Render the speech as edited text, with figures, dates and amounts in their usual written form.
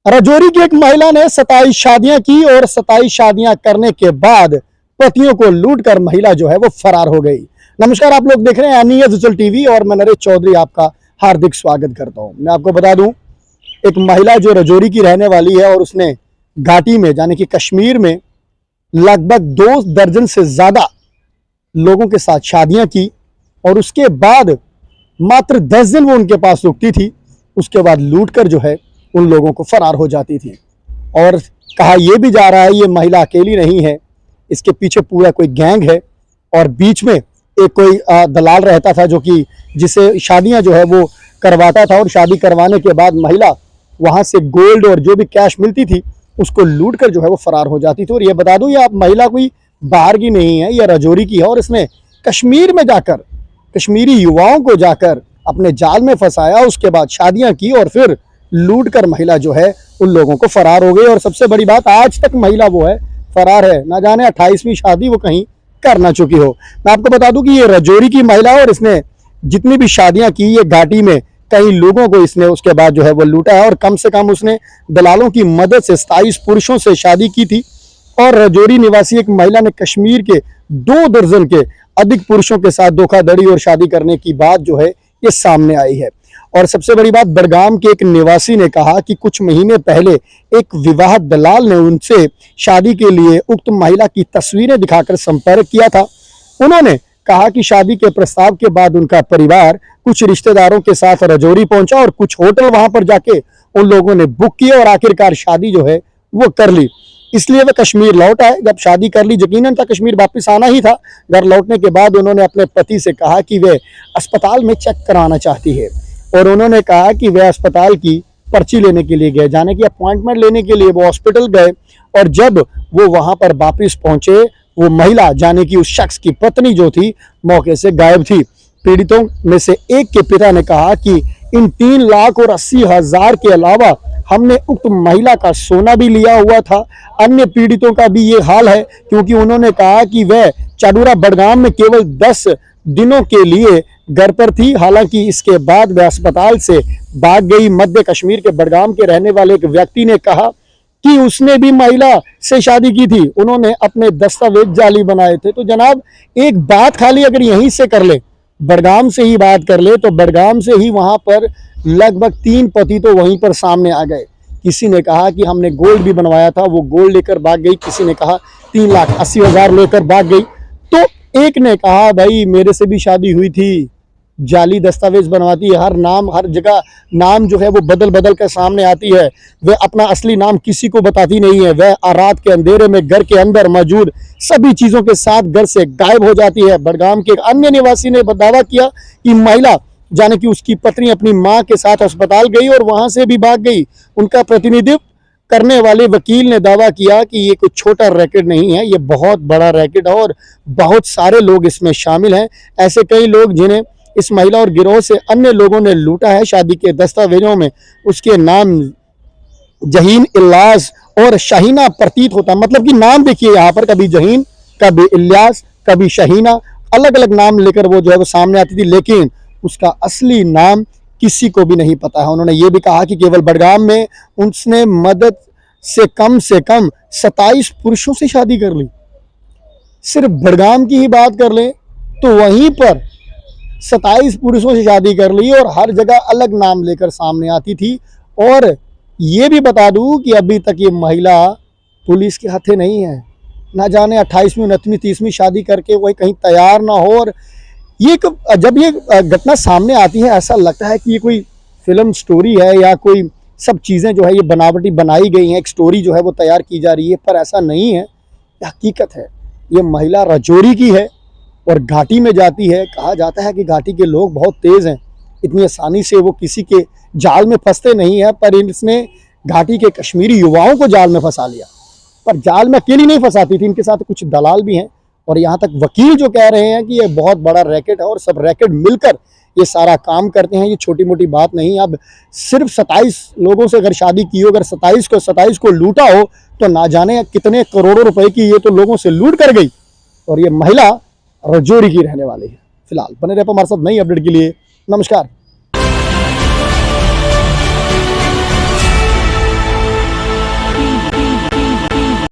राजौरी की एक महिला ने 27 शादियां की और 27 शादियां करने के बाद पतियों को लूटकर महिला जो है वो फरार हो गई। नमस्कार, आप लोग देख रहे हैं अनिया डिजिटल टीवी और मैं नरेश चौधरी आपका हार्दिक स्वागत करता हूं। मैं आपको बता दूं, एक महिला जो राजौरी की रहने वाली है और उसने घाटी में यानी कि कश्मीर में लगभग 2 दर्जन से ज्यादा लोगों के साथ शादियां की और उसके बाद मात्र 10 दिन वो उनके पास रुकती थी। उसके बाद लूटकर जो है उन लोगों को फरार हो जाती थी। और कहा यह भी जा रहा है ये महिला अकेली नहीं है, इसके पीछे पूरा कोई गैंग है और बीच में एक कोई दलाल रहता था जो कि जिसे शादियां जो है वो करवाता था और शादी करवाने के बाद महिला वहां से गोल्ड और जो भी कैश मिलती थी उसको लूट कर जो है वो फरार हो जाती थी। और ये बता दूं, ये आप महिला कोई बाहर की नहीं है, यह राजौरी की है और इसने कश्मीर में जाकर कश्मीरी युवाओं को जाकर अपने जाल में फंसाया, उसके बाद शादियां की और फिर लूट कर महिला जो है उन लोगों को फरार हो गई। और सबसे बड़ी बात, आज तक महिला वो है फरार है, ना जाने 28वीं शादी वो कहीं कर ना चुकी हो। मैं आपको बता दूं कि ये राजौरी की महिला है और इसने जितनी भी शादियां की ये घाटी में कई लोगों को इसने उसके बाद जो है वो लूटा है और कम से कम उसने दलालों की मदद से 27 पुरुषों से शादी की थी। और राजौरी निवासी एक महिला ने कश्मीर के 2 दर्जन के अधिक पुरुषों के साथ धोखाधड़ी और शादी करने की बात जो है ये सामने आई है। और सबसे बड़ी बात, बड़गाम के एक निवासी ने कहा कि कुछ महीने पहले एक विवाह दलाल ने उनसे शादी के लिए उक्त महिला की तस्वीरें दिखाकर संपर्क किया था। उन्होंने कहा कि शादी के प्रस्ताव के बाद उनका परिवार कुछ रिश्तेदारों के साथ राजौरी पहुंचा और कुछ होटल वहां पर जाके उन लोगों ने बुक किए और आखिरकार शादी जो है वो कर ली। इसलिए वे कश्मीर लौट आए। जब शादी कर ली, यकीनन था कश्मीर वापस आना ही था। घर लौटने के बाद उन्होंने अपने पति से कहा कि वे अस्पताल में चेक कराना चाहती है और उन्होंने कहा कि वे अस्पताल की पर्ची लेने के लिए गए, जाने की अपॉइंटमेंट लेने के लिए वो हॉस्पिटल गए। और जब वो वहां पर वापस पहुंचे, वो महिला जाने की उस शख्स की पत्नी जो थी मौके से गायब थी। पीड़ितों में से एक के पिता ने कहा कि इन 3,80,000 के अलावा हमने उक्त महिला का सोना भी लिया हुआ था। अन्य पीड़ितों का भी ये हाल है, क्योंकि उन्होंने कहा कि वह चाडूरा बड़गाम में केवल 10 दिनों के लिए घर पर थी। हालांकि इसके बाद वह अस्पताल से भाग गई। मध्य कश्मीर के बड़गाम के रहने वाले एक व्यक्ति ने कहा कि उसने भी महिला से शादी की थी, उन्होंने अपने दस्तावेज जाली बनाए थे। तो जनाब, एक बात खाली अगर यहीं से कर ले, बड़गाम से ही बात कर ले, तो बड़गाम से ही वहां पर लगभग 3 पति तो वहीं पर सामने आ गए। किसी ने कहा कि हमने गोल्ड भी बनवाया था, वो गोल्ड लेकर भाग गई। किसी ने कहा 3,80,000 लेकर भाग गई। तो एक ने कहा भाई मेरे से भी शादी हुई थी, जाली दस्तावेज बनवाती है, हर नाम हर जगह नाम जो है वो बदल बदल कर सामने आती है। वह अपना असली नाम किसी को बताती नहीं है। वह रात के अंधेरे में घर के अंदर मौजूद सभी चीजों के साथ घर से गायब हो जाती है। बड़गाम के एक अन्य निवासी ने दावा किया कि महिला जाने कि उसकी पत्नी अपनी मां के साथ अस्पताल गई और वहां से भी भाग गई। उनका प्रतिनिधित्व करने वाले वकील ने दावा किया कि ये कोई छोटा रैकेट नहीं है, ये बहुत बड़ा रैकेट है और बहुत सारे लोग इसमें शामिल हैं। ऐसे कई लोग जिन्हें इस महिला और गिरोह से अन्य लोगों ने लूटा है। शादी के दस्तावेजों में उसके नाम जहीन, इल्लास और शाहीना प्रतीत होता। मतलब कि नाम देखिए यहाँ पर, कभी जहीन, कभी इल्लास, कभी शाहीना, अलग अलग नाम लेकर वो जो है वो सामने आती थी, लेकिन उसका असली नाम किसी को भी नहीं पता है। उन्होंने ये भी कहा कि केवल बड़गाम में उसने मदद से कम 27 पुरुषों से शादी कर ली। सिर्फ बड़गाम की ही बात कर लें तो वहीं पर 27 पुरुषों से शादी कर ली और हर जगह अलग नाम लेकर सामने आती थी। और ये भी बता दूं कि अभी तक ये महिला पुलिस के हाथे नहीं है। ना जाने 28वीं, 29वीं, 30वीं शादी करके वही कहीं तैयार ना हो। और ये जब ये घटना सामने आती है ऐसा लगता है कि ये कोई फिल्म स्टोरी है या कोई सब चीज़ें जो है ये बनावटी बनाई गई हैं, एक स्टोरी जो है वो तैयार की जा रही है, पर ऐसा नहीं है, ये हकीकत है। ये महिला राजौरी की है और घाटी में जाती है। कहा जाता है कि घाटी के लोग बहुत तेज़ हैं, इतनी आसानी से वो किसी के जाल में फंसते नहीं है, पर इसने घाटी के कश्मीरी युवाओं को जाल में फंसा लिया। पर जाल में अकेली नहीं फंसाती थी, इनके साथ कुछ दलाल भी हैं। और यहाँ तक वकील जो कह रहे हैं कि ये बहुत बड़ा रैकेट है और सब रैकेट मिलकर ये सारा काम करते हैं, ये छोटी मोटी बात नहीं। अब सिर्फ 27 लोगों से अगर शादी की हो, अगर 27 को लूटा हो, तो ना जाने कितने करोड़ों रुपए की ये तो लोगों से लूट कर गई। और ये महिला राजौरी की रहने वाली है। फिलहाल बने रहे हमारे साथ नई अपडेट के लिए। नमस्कार।